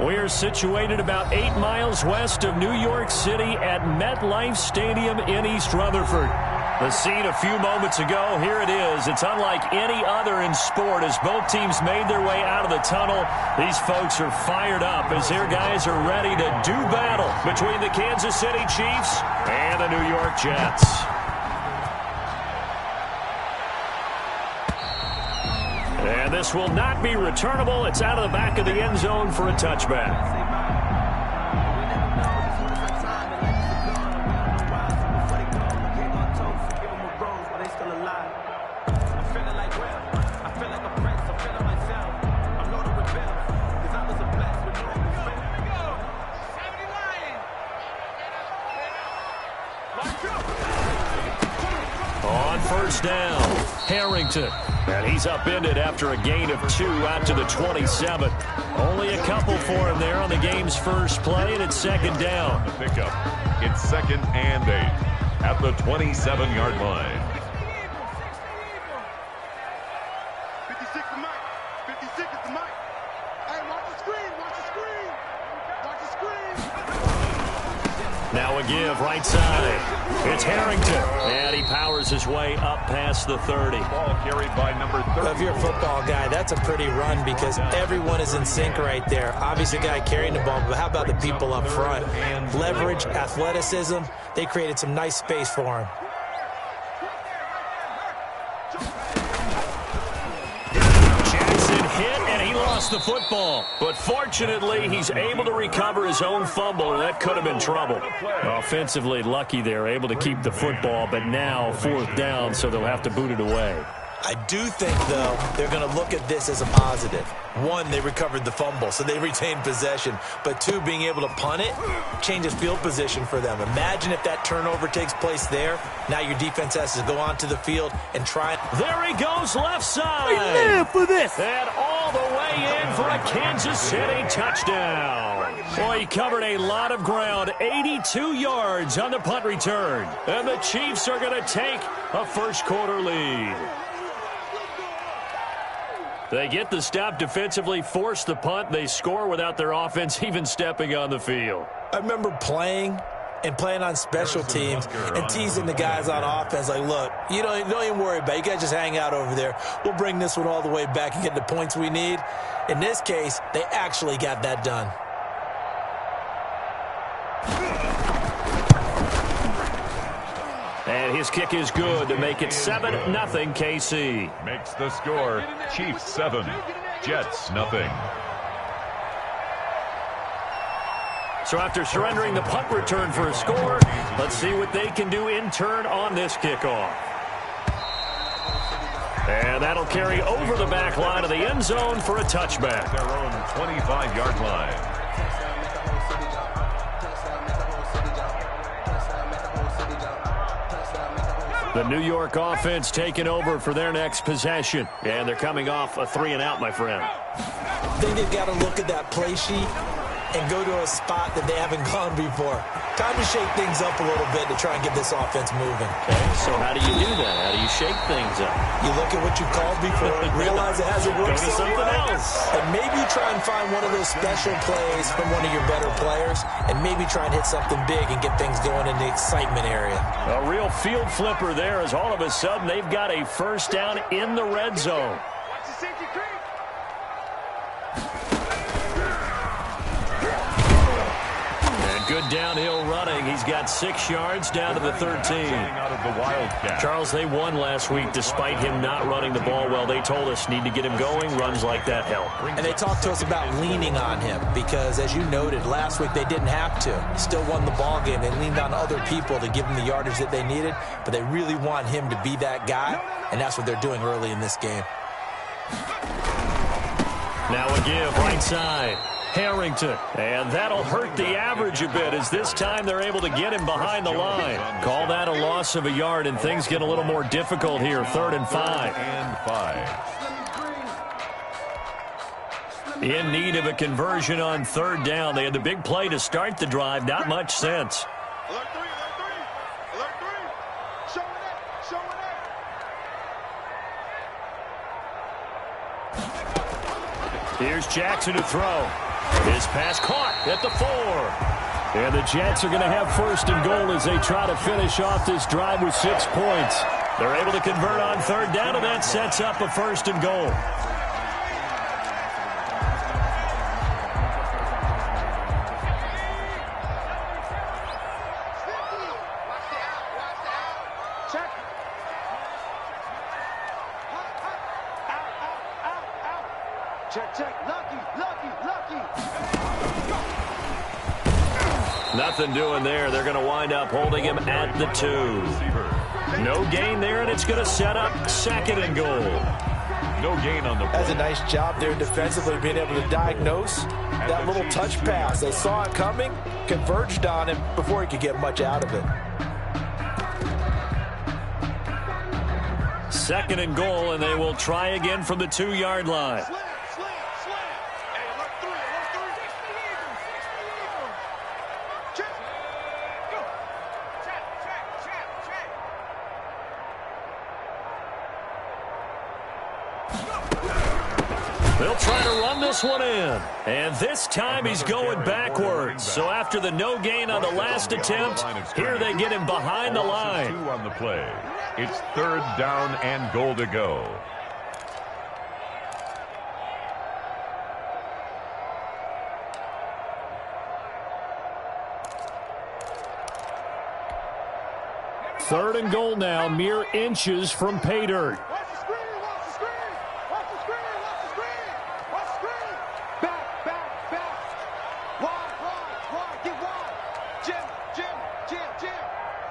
We're situated about 8 miles west of New York City at MetLife Stadium in East Rutherford. The scene a few moments ago, here it is. It's unlike any other in sport as both teams made their way out of the tunnel. These folks are fired up as their guys are ready to do battle between the Kansas City Chiefs and the New York Jets. And this will not be returnable. It's out of the back of the end zone for a touchback. On first down, Harrington. And he's upended after a gain of 2 out to the 27. Only a couple for him there on the game's first play, and it's second down. The pickup. It's 2nd and 8 at the 27-yard line. 56 to Mike. 56 to Mike. Hey, watch the screen. Watch the screen. Watch the screen. Now a give right side. It's Harrington, and he powers his way up past the 30. Ball carried by number 30. If you're a football guy, that's a pretty run because everyone is in sync right there. Obviously, the guy carrying the ball, but how about the people up front? Leverage, athleticism, they created some nice space for him. Jackson hit, and he lost the football. But fortunately, he's able to recover his own fumble, and that could have been trouble. Offensively lucky there, able to keep the football, but now 4th down, so they'll have to boot it away. I do think, though, they're going to look at this as a positive. 1, they recovered the fumble, so they retained possession. But 2, being able to punt it changes field position for them. Imagine if that turnover takes place there. Now your defense has to go onto the field and try. There he goes, left side. We live for this. And all the way in for a Kansas City touchdown. Boy, he covered a lot of ground, 82 yards on the punt return. And the Chiefs are going to take a first-quarter lead. They get the stop defensively, force the punt. They score without their offense even stepping on the field. I remember playing on special teams and teasing the guys on offense like, look, you don't even worry about it. You guys just hang out over there. We'll bring this one all the way back and get the points we need. In this case, they actually got that done. And his kick is good to make it 7-0 KC. Makes the score. Chiefs 7, Jets 0. So after surrendering the punt return for a score, let's see what they can do in turn on this kickoff. And that'll carry over the back line of the end zone for a touchback. Their own 25-yard line. The New York offense taking over for their next possession. And they're coming off a 3-and-out, my friend. I think they've got to look at that play sheet and go to a spot that they haven't gone before. Time to shake things up a little bit to try and get this offense moving. Okay, so how do you do that? How do you shake things up? You look at what you called before, realize it hasn't worked. Go to something else. And maybe you try and find one of those special plays from one of your better players, and maybe try and hit something big and get things going in the excitement area. A real field flipper there as all of a sudden they've got a first down in the red zone. Good downhill running. He's got 6 yards down to the 13. Out of the Wildcat. Charles, they won last week despite him not running the ball well. They told us need to get him going. Runs like that help. And they talked to us about leaning on him because, as you noted, last week they didn't have to. Still won the ball game. They leaned on other people to give them the yardage that they needed, but they really want him to be that guy, and that's what they're doing early in this game. Now a give right side. Harrington, and that'll hurt the average a bit as this time they're able to get him behind the line. Call that a loss of a yard, and things get a little more difficult here. 3rd and 5. In need of a conversion on 3rd down. They had the big play to start the drive. Not much sense. Alert 3, alert 3, alert 3. Show it, show it. Here's Jackson to throw. His pass caught at the 4. And the Jets are going to have first and goal as they try to finish off this drive with 6 points. They're able to convert on third down, and that sets up a first and goal. Check. Lucky. Nothing doing there. They're going to wind up holding him at the 2. No gain there, and it's going to set up second and goal. No gain on the play. That's a nice job there defensively, being able to diagnose that little touch pass. They saw it coming, converged on him before he could get much out of it. Second and goal, and they will try again from the 2-yard line. Slam. Hey, alert 3. Check. Go. Check. They'll try to run this one in. And this time he's going backwards. So after the no gain on the last attempt, here they get him behind the line. 2 on the play. It's third down and goal to go. Third and goal now, mere inches from pay dirt. Watch the screen. Back. Wide. Get wide. Jim.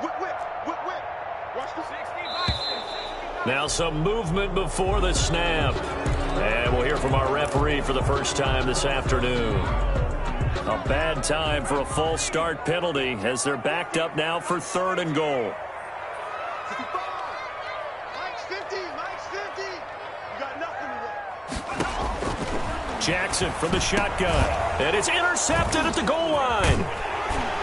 Whip. Watch the 60. Now some movement before the snap. And we'll hear from our referee for the first time this afternoon. A bad time for a false start penalty as they're backed up now for third and goal. Mike's 50. You got nothing today. Jackson from the shotgun. And it's intercepted at the goal line.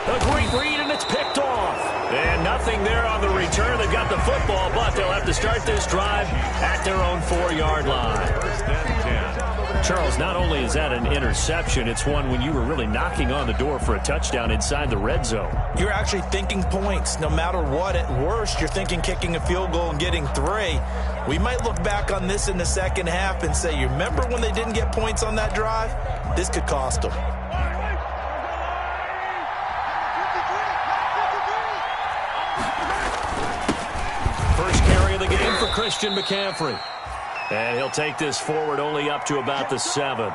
A great read, and it's picked off. And nothing there on the return. They've got the football, but they'll have to start this drive at their own 4-yard line. First and 10. Charles, not only is that an interception, it's one when you were really knocking on the door for a touchdown inside the red zone. You're actually thinking points no matter what. At worst, you're thinking kicking a field goal and getting 3. We might look back on this in the second half and say, you remember when they didn't get points on that drive? This could cost them. First carry of the game for Christian McCaffrey. And he'll take this forward only up to about the 7.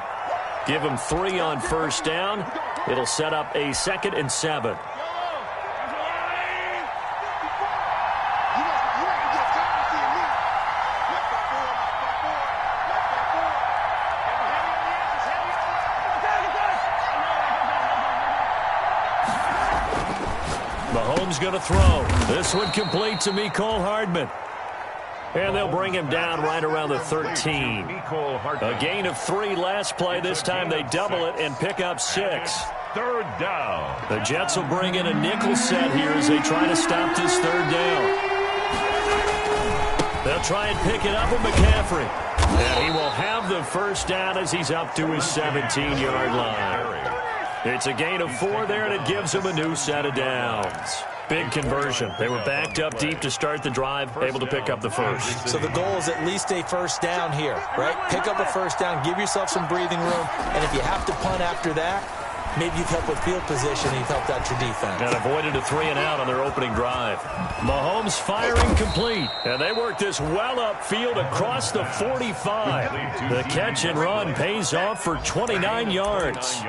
Give him 3 on first down. It'll set up a 2nd and 7. Mahomes going to throw. This one complete to Mecole Hardman. And they'll bring him down right around the 13. A gain of 3 last play. This time they double it and pick up 6. Third down. The Jets will bring in a nickel set here as they try to stop this third down. They'll try and pick it up with McCaffrey. And he will have the first down as he's up to his 17-yard line. It's a gain of 4 there, and it gives him a new set of downs. Big conversion. They were backed up deep to start the drive, able to pick up the first. So the goal is at least a first down here, right? Pick up a first down, give yourself some breathing room, and if you have to punt after that, maybe you've helped with field position and you've helped out your defense. And avoided a 3 and out on their opening drive. Mahomes firing complete. And they work this well upfield across the 45. The catch and run pays off for 29 yards.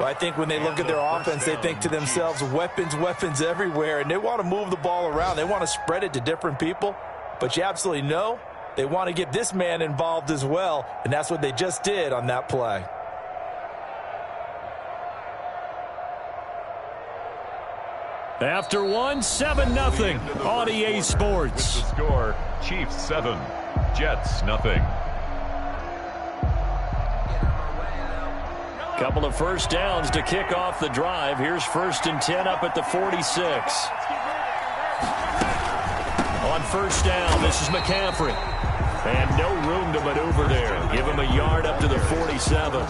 Well, I think when they look at their offense, they think to themselves, weapons everywhere, and they want to move the ball around. They want to spread it to different people. But you absolutely know they want to get this man involved as well, and that's what they just did on that play. After 1, 7-0 on EA Sports. With the score, Chiefs 7, Jets nothing. Couple of first downs to kick off the drive. Here's 1st and 10 up at the 46. On first down, this is McCaffrey. And no room to maneuver there. Give him a yard up to the 47. The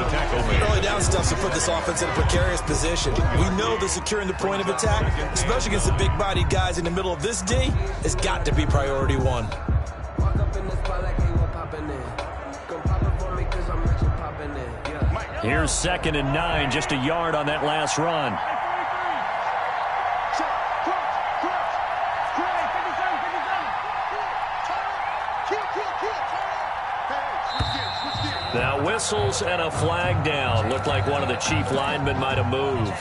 tackle made. Early down stuff to put this offense in a precarious position. We know that securing the point of attack, especially against the big-bodied guys in the middle of this D, has got to be priority one. Here's 2nd and 9, just a yard on that last run. Now whistles and a flag down. Looked like one of the chief linemen might have moved.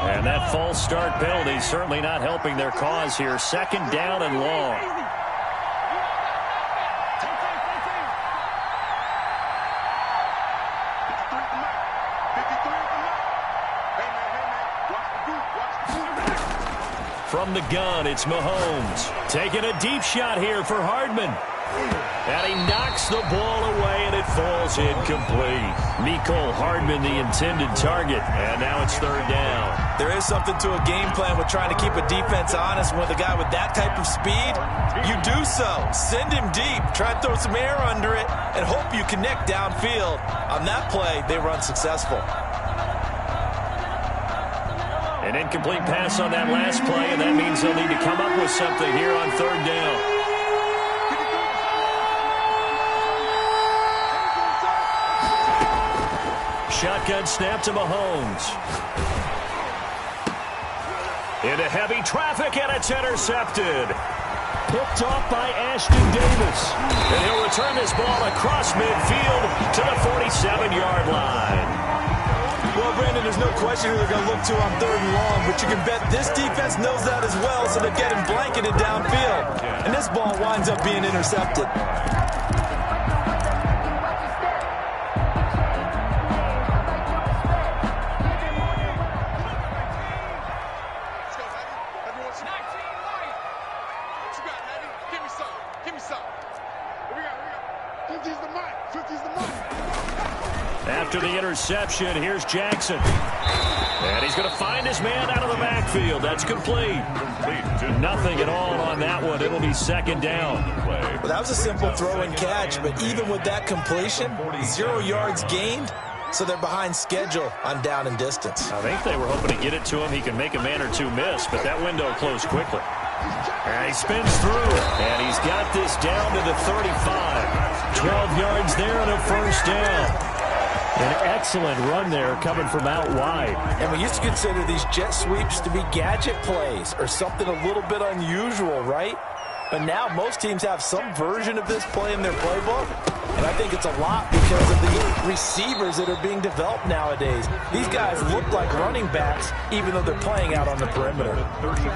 And that false start penalty certainly not helping their cause here. 2nd down and long. From the gun, it's Mahomes. Taking a deep shot here for Hardman. And he knocks the ball away, and it falls incomplete. Mecole Hardman, the intended target. And now it's 3rd down. There is something to a game plan with trying to keep a defense honest. With a guy with that type of speed, you do so. Send him deep. Try to throw some air under it and hope you connect downfield. On that play, they run successful. An incomplete pass on that last play, and that means they'll need to come up with something here on 3rd down. Shotgun snap to Mahomes. Into heavy traffic, and it's intercepted. Picked off by Ashton Davis. And he'll return this ball across midfield to the 47-yard line. Well, Brandon, there's no question who they're going to look to on 3rd and long, but you can bet this defense knows that as well, so they're getting blanketed downfield. And this ball winds up being intercepted. After the interception, here's Jackson. And he's going to find his man out of the backfield. That's complete. Nothing at all on that one. It'll be 2nd down. Well, that was a simple throw and catch, but even with that completion, 0 yards gained, so they're behind schedule on down and distance. I think they were hoping to get it to him. He can make a man or two miss, but that window closed quickly. And he spins through, and he's got this down to the 35. 12 yards there and a 1st down. An excellent run there coming from out wide. And we used to consider these jet sweeps to be gadget plays or something a little bit unusual, right? But now most teams have some version of this play in their playbook. And I think it's a lot because of the receivers that are being developed nowadays. These guys look like running backs even though they're playing out on the perimeter.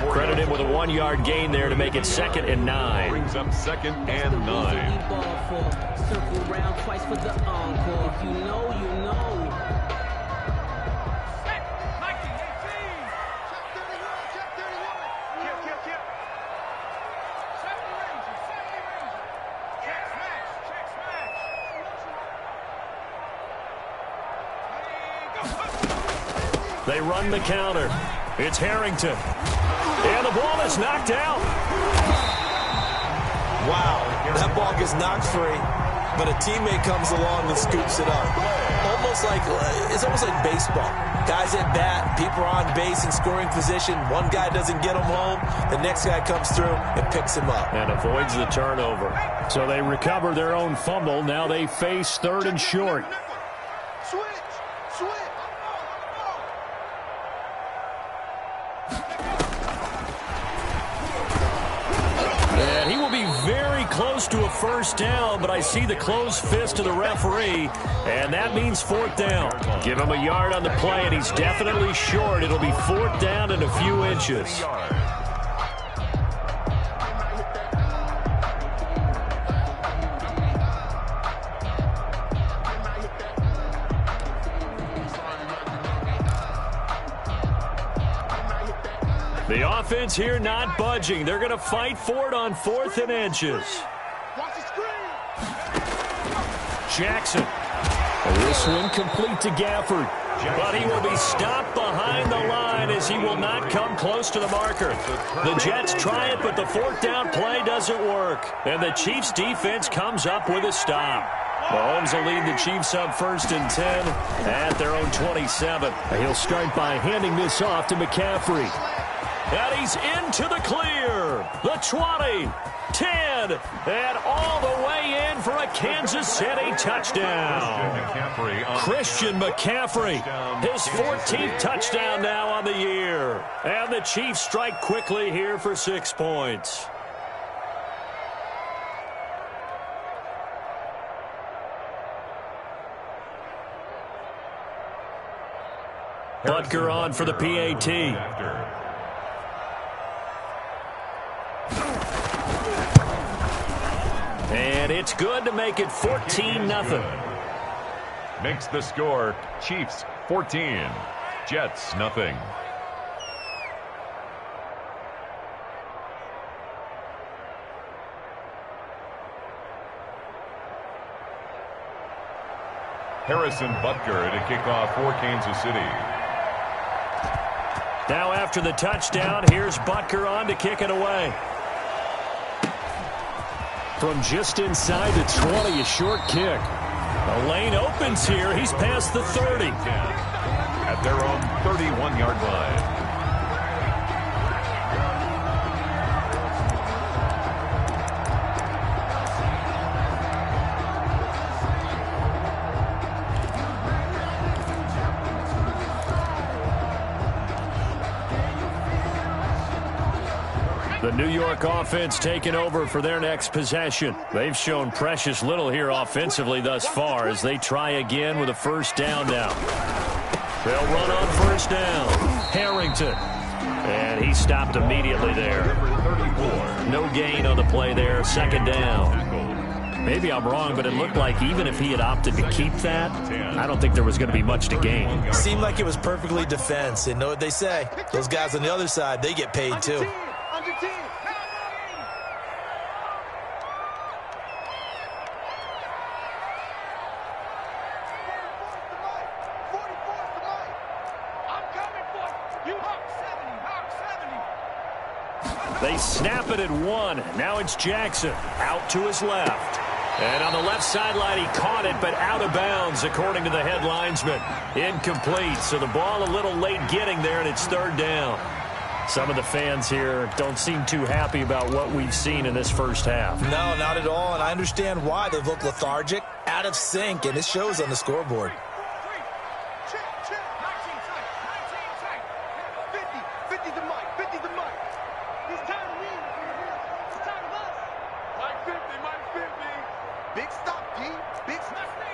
Credit him with a 1-yard gain there to make it 2nd and 9. Brings up 2nd and 9. Circle round twice for the encore. If you know, you know. They run the counter. It's Harrington. And the ball is knocked out. Wow, that ball gets knocked free, but a teammate comes along and scoops it up. It's almost like baseball. Guys at bat, people are on base in scoring position. One guy doesn't get him home. The next guy comes through and picks him up. And avoids the turnover. So they recover their own fumble. Now they face 3rd and short. And he will be very close to a 1st down, but I see the closed fist of the referee, and that means 4th down. Give him a yard on the play, and he's definitely short. It'll be 4th down and a few inches. The offense here not budging. They're going to fight for it on 4th and inches. Jackson. This one complete to Gafford. But he will be stopped behind the line as he will not come close to the marker. The Jets try it, but the fourth down play doesn't work. And the Chiefs defense comes up with a stop. Mahomes will lead the Chiefs up 1st and 10 at their own 27. He'll start by handing this off to McCaffrey. And he's into the clear. The 20, 10, and all the way in for a Kansas City touchdown. Christian McCaffrey, his 14th touchdown now on the year. And the Chiefs strike quickly here for 6 points. Butker on for the PAT. And it's good to make it 14-0. Makes the score Chiefs 14, Jets nothing. Harrison Butker to kick off for Kansas City. Now after the touchdown, here's Butker on to kick it away. From just inside the 20, a short kick. The lane opens here. He's past the 30. At their own 31-yard line. The New York offense taking over for their next possession. They've shown precious little here offensively thus far as they try again with a first down now. They'll run on first down. Harrington. And he stopped immediately there. No gain on the play there. Second down. Maybe I'm wrong, but it looked like even if he had opted to keep that, I don't think there was going to be much to gain. Seemed like it was perfectly defense. And know what they say? Those guys on the other side, they get paid too. They snap it at 1. Now it's Jackson out to his left. And on the left sideline, he caught it, but out of bounds, according to the head linesman. Incomplete, so the ball a little late getting there, and it's third down. Some of the fans here don't seem too happy about what we've seen in this first half. No, not at all, and I understand why. They've looked lethargic, out of sync, and it shows on the scoreboard. Big stop, D. Big stop. 19.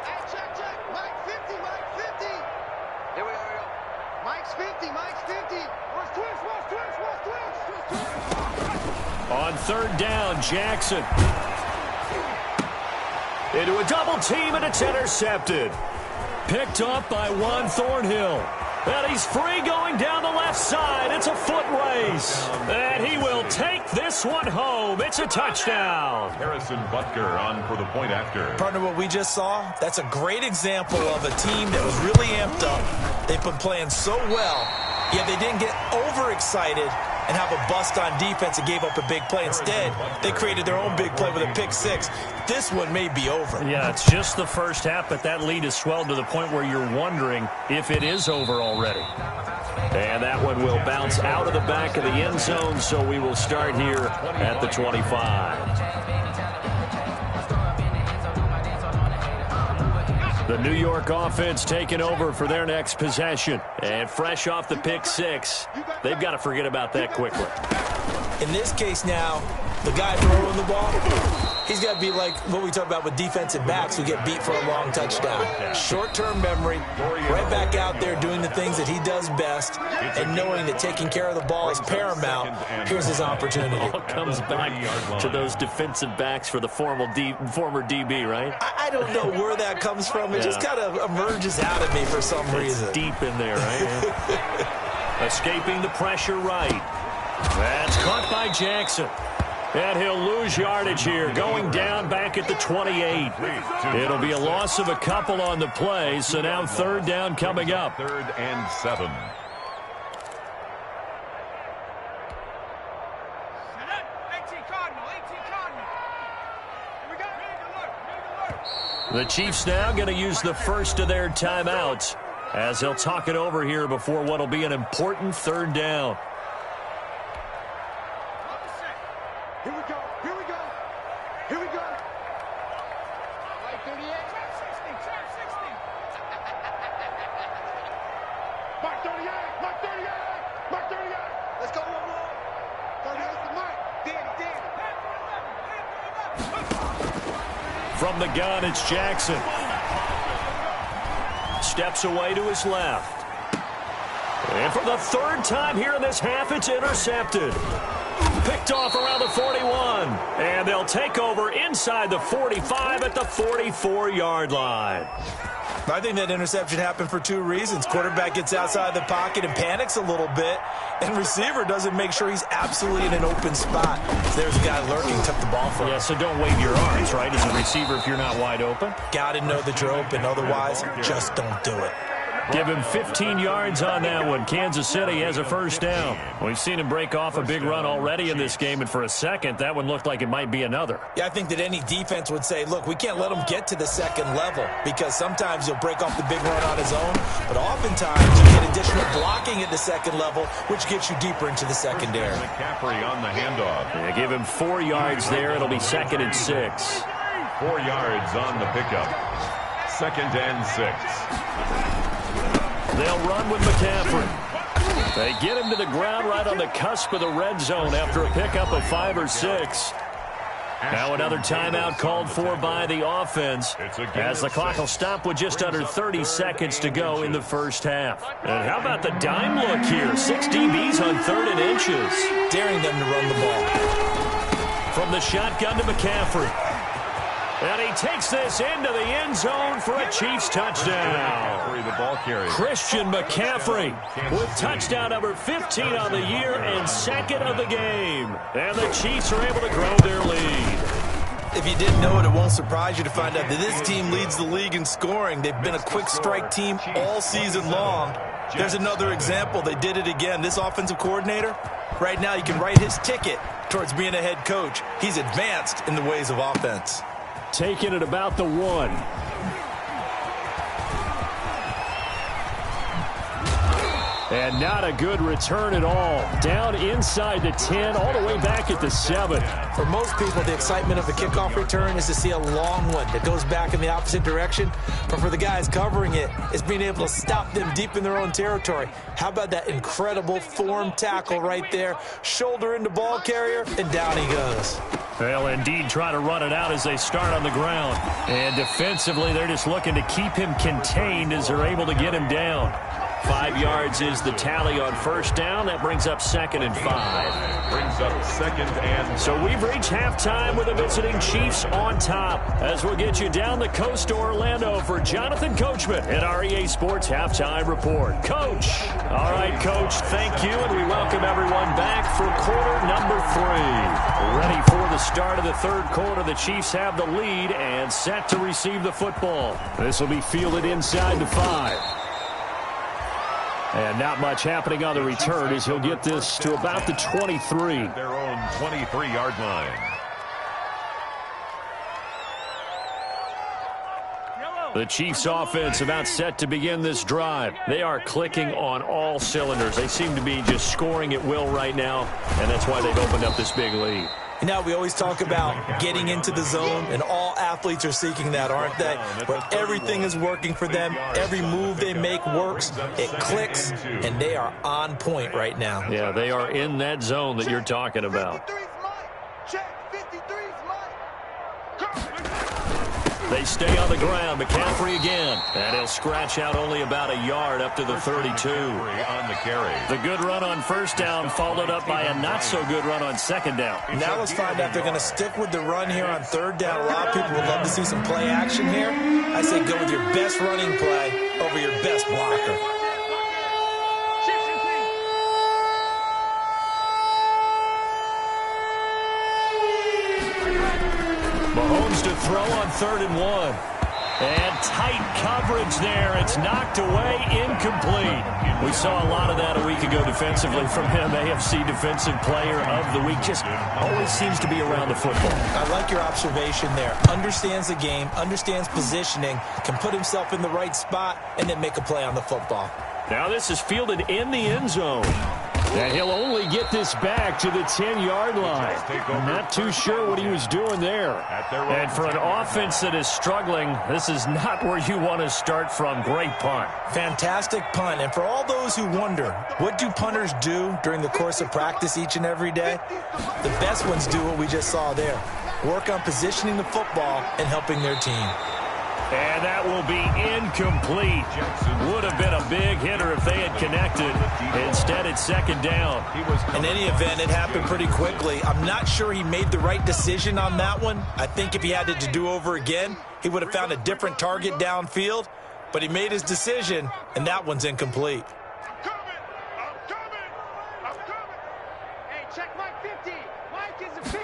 Hey, check. Mike 50, Mike 50. Here we go. Mike's 50, Mike's 50. Where's Twitch? On third down, Jackson. Into a double team, and it's intercepted. Picked up by Juan Thornhill. And he's free going down the left side. It's a foot race. And he will take this one home. It's a touchdown. Harrison Butker on for the point after. Partner, what we just saw, that's a great example of a team that was really amped up. They've been playing so well, yet they didn't get overexcited and have a bust on defense and gave up a big play. Instead, they created their own big play with a pick six. This one may be over. Yeah, it's just the first half, but that lead has swelled to the point where you're wondering if it is over already. And that one will bounce out of the back of the end zone, so we will start here at the 25. The New York offense taking over for their next possession. And fresh off the pick six, they've got to forget about that quickly. In this case now, the guy throwing the ball, he's got to be like what we talk about with defensive backs who get beat for a long touchdown. Short-term memory, right back out there doing the things that he does best, and knowing that taking care of the ball is paramount. Here's his opportunity. It all comes back to those defensive backs for the former DB, right? I don't know where that comes from. It just kind of emerges out of me for some reason. It's deep in there, right? Escaping the pressure right. That's caught by Jackson. And he'll lose yardage here, going down back at the 28. It'll be a loss of a couple on the play, so now third down coming up. 3rd and 7. The Chiefs now going to use the first of their timeouts as they'll talk it over here before what will be an important third down. Here we go. Here we go. Here we go. Like 38. Trap 60. Trap 60. Mark 38. Mark 38. Mark 38. Let's go one more. 38 to Mike. From the gun, it's Jackson. Steps away to his left. And for the third time here in this half, it's intercepted. Picked off around the 41. And they'll take over inside the 45 at the 44-yard line. I think that interception happened for two reasons. Quarterback gets outside the pocket and panics a little bit, and receiver doesn't make sure he's absolutely in an open spot. So there's a guy lurking, took the ball from him. Yeah, so don't wave your arms, right, as a receiver if you're not wide open. Got to know that you're open. Otherwise, just don't do it. Give him 15 yards on that one. Kansas City has a first down. We've seen him break off a big run already in this game, and for a second, that one looked like it might be another. Yeah, I think that any defense would say, look, we can't let him get to the second level because sometimes he'll break off the big run on his own, but oftentimes you get additional blocking at the second level, which gets you deeper into the secondary. McCaffrey on the handoff. Yeah, give him 4 yards there. It'll be 2nd and 6. 4 yards on the pickup. 2nd and 6. They'll run with McCaffrey. They get him to the ground right on the cusp of the red zone after a pickup of 5 or 6. Now another timeout called for by the offense as the clock will stop with just under 30 seconds to go in the first half. And how about the dime look here? 6 DBs on 3rd and inches. Daring them to run the ball. From the shotgun to McCaffrey. And he takes this into the end zone for a Chiefs touchdown. The ball carrier. Christian McCaffrey with touchdown number 15 on the year and 2nd of the game. And the Chiefs are able to grow their lead. If you didn't know it, it won't surprise you to find out that this team leads the league in scoring. They've been a quick strike team all season long. There's another example. They did it again. This offensive coordinator, right now you can write his ticket towards being a head coach. He's advanced in the ways of offense. Taking it about the 1. And not a good return at all. Down inside the 10, all the way back at the 7. For most people, the excitement of the kickoff return is to see a long one that goes back in the opposite direction. But for the guys covering it, it's being able to stop them deep in their own territory. How about that incredible form tackle right there? Shoulder into ball carrier, and down he goes. They'll indeed try to run it out as they start on the ground. And defensively, they're just looking to keep him contained as they're able to get him down. 5 yards is the tally on first down. That brings up 2nd and 5. Brings up 2nd and. So we've reached halftime with the visiting Chiefs on top. As we'll get you down the coast to Orlando for Jonathan Coachman at our EA Sports Halftime Report. Coach. All right, Coach, thank you, and we welcome everyone back for quarter number 3. Ready for the start of the third quarter. The Chiefs have the lead and set to receive the football. This will be fielded inside the 5. And not much happening on the return as he'll get this to about the 23. Their own 23-yard line. The Chiefs offense about set to begin this drive. They are clicking on all cylinders. They seem to be just scoring at will right now, and that's why they've opened up this big lead. You know, we always talk about getting into the zone, and all athletes are seeking that, aren't they? Where everything is working for them, every move they make works, it clicks, and they are on point right now. Yeah, they are in that zone that you're talking about. They stay on the ground. McCaffrey again. And he'll scratch out only about a yard up to the 32. On the carry. The good run on first down followed up by a not-so-good run on second down. Now let's find out if they're going to stick with the run here on third down. A lot of people would love to see some play action here. I say go with your best running play over your best blocker. Mahomes to throw on 3rd and 1. And tight coverage there. It's knocked away, incomplete. We saw a lot of that a week ago defensively from him. AFC Defensive Player of the Week. Just always seems to be around the football. I like your observation there. Understands the game, understands positioning, can put himself in the right spot, and then make a play on the football. Now this is fielded in the end zone. And he'll only get this back to the 10-yard line. I'm not too sure what he was doing there. And for an offense that is struggling, this is not where you want to start from. Great punt. Fantastic punt. And for all those who wonder, what do punters do during the course of practice each and every day? The best ones do what we just saw there. Work on positioning the football and helping their team. And that will be incomplete. Would have been a big hitter if they had connected. Instead, it's 2nd down. In any event, it happened pretty quickly. I'm not sure he made the right decision on that one. I think if he had it to do over again, he would have found a different target downfield. But he made his decision, and that one's incomplete. Hey, check Mike 50. Mike is a 50.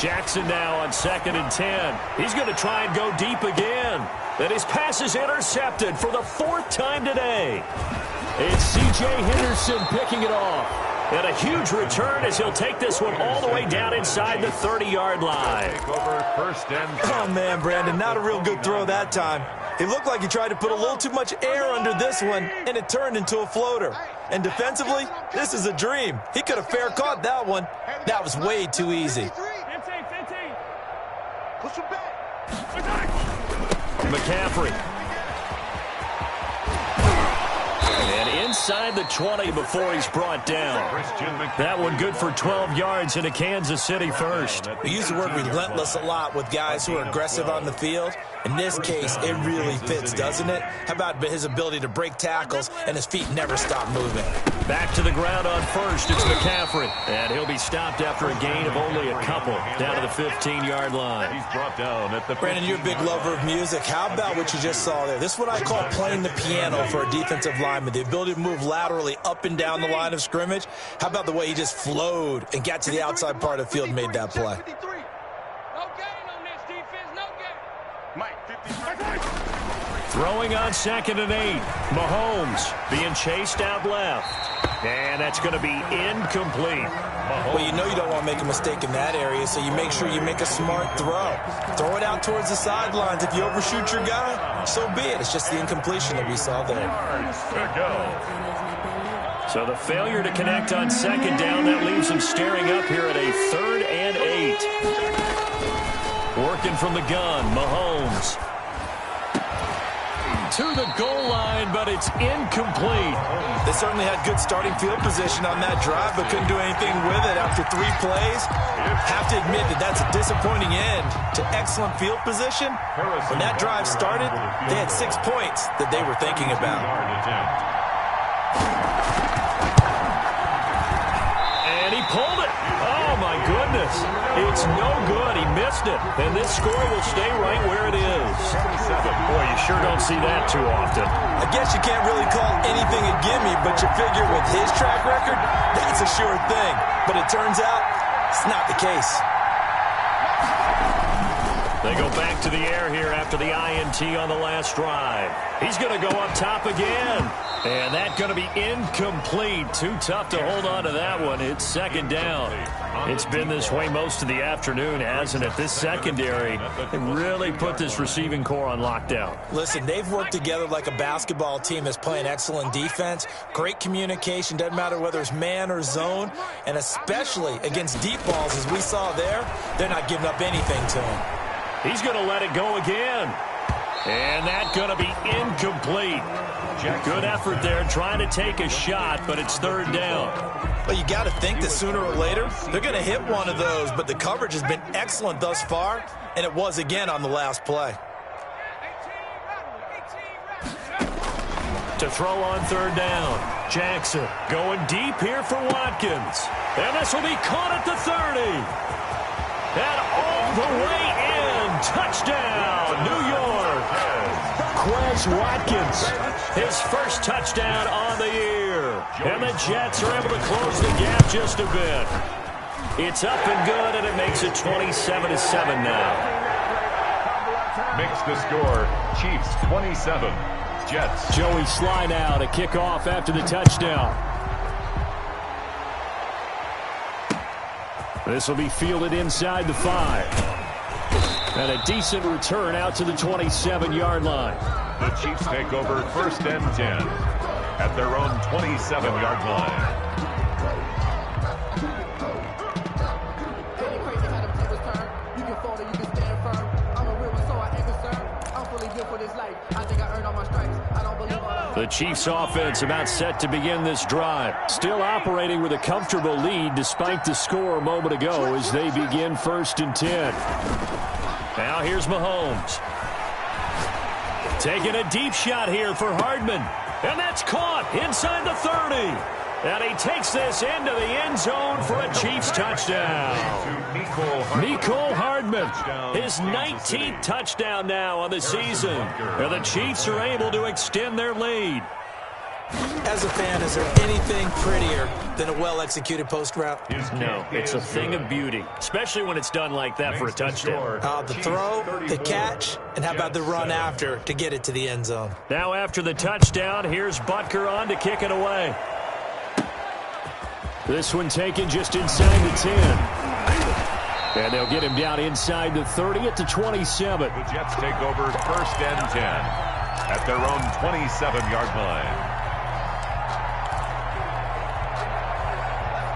Jackson now on 2nd and 10. He's going to try and go deep again. And his pass is intercepted for the 4th time today. It's C.J. Henderson picking it off. And a huge return as he'll take this one all the way down inside the 30-yard line. Oh, man, Brandon, not a real good throw that time. It looked like he tried to put a little too much air under this one, and it turned into a floater. And defensively, this is a dream. He could have fair caught that one. That was way too easy. McCaffrey. And inside the 20 before he's brought down. That one good for 12 yards into Kansas City first. We use the word relentless a lot with guys who are aggressive on the field. In this case, it really fits, doesn't it? How about his ability to break tackles and his feet never stop moving? Back to the ground on first, it's McCaffrey. And he'll be stopped after a gain of only a couple down to the 15-yard line. He's brought down at the Brandon, you're a big lover of music. How about what you just saw there? This is what I call playing the piano for a defensive lineman. The ability to move laterally up and down the line of scrimmage. How about the way he just flowed and got to the outside part of the field and made that play? Throwing on 2nd and 8. Mahomes being chased out left. And that's going to be incomplete. Well, you know you don't want to make a mistake in that area, so you make sure you make a smart throw. Throw it out towards the sidelines. If you overshoot your guy, so be it. It's just the incompletion that we saw there. So the failure to connect on 2nd down, that leaves him staring up here at a 3rd and 8. Working from the gun, Mahomes. To the goal line, but it's incomplete. They certainly had good starting field position on that drive, but couldn't do anything with it after 3 plays. Have to admit that that's a disappointing end to excellent field position. When that drive started, they had 6 points that they were thinking about. And he pulled it. Oh, my goodness. It's no good. He missed it. And this score will stay right where it is. Boy, you sure don't see that too often. I guess you can't really call anything a gimme, but you figure with his track record, that's a sure thing. But it turns out it's not the case. They go back to the air here after the INT on the last drive. He's going to go up top again. And that's going to be incomplete. Too tough to hold on to that one. It's 2nd down. It's been this way most of the afternoon, hasn't it? This secondary really put this receiving core on lockdown. Listen, they've worked together like a basketball team that's playing excellent defense. Great communication. Doesn't matter whether it's man or zone. And especially against deep balls, as we saw there, they're not giving up anything to him. He's going to let it go again. And that's going to be incomplete. Good effort there, trying to take a shot, but it's 3rd down. Well, you got to think that sooner or later, they're going to hit one of those, but the coverage has been excellent thus far, and it was again on the last play. To throw on 3rd down. Jackson going deep here for Watkins. And this will be caught at the 30. And all the way in. Touchdown, New York. Quez Watkins, his first touchdown on the year. And the Jets are able to close the gap just a bit. It's up and good, and it makes it 27-7 now. Makes the score Chiefs 27, Jets. Joey Sly now to kick off after the touchdown. This will be fielded inside the 5. And a decent return out to the 27-yard line. The Chiefs take over 1st and 10 at their own 27-yard line. The Chiefs offense about set to begin this drive. Still operating with a comfortable lead despite the score a moment ago as they begin 1st and 10. Now here's Mahomes. Taking a deep shot here for Hardman. And that's caught inside the 30. And he takes this into the end zone for a Chiefs touchdown. Mecole Hardman, his 19th touchdown now on the season. And the Chiefs are able to extend their lead. As a fan, is there anything prettier than a well-executed post route? No, it's a thing of beauty, especially when it's done like that for a touchdown. The throw, the catch, and how about the run after to get it to the end zone? Now after the touchdown, here's Butker on to kick it away. This one taken just inside the 10. And they'll get him down inside the 30 at the 27. The Jets take over 1st and 10 at their own 27-yard line.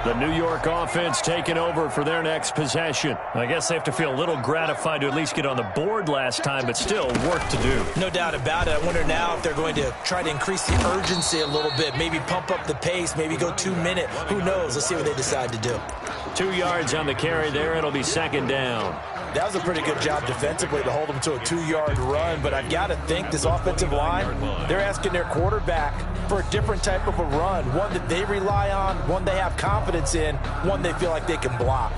The New York offense taking over for their next possession. I guess they have to feel a little gratified to at least get on the board last time, but still work to do. No doubt about it. I wonder now if they're going to try to increase the urgency a little bit, maybe pump up the pace, maybe go 2-minute. Who knows? Let's see what they decide to do. 2 yards on the carry there. It'll be 2nd down. That was a pretty good job defensively to hold them to a 2-yard run, but I've got to think this offensive line, they're asking their quarterback for a different type of a run, one that they rely on, one they have confidence in, one they feel like they can block.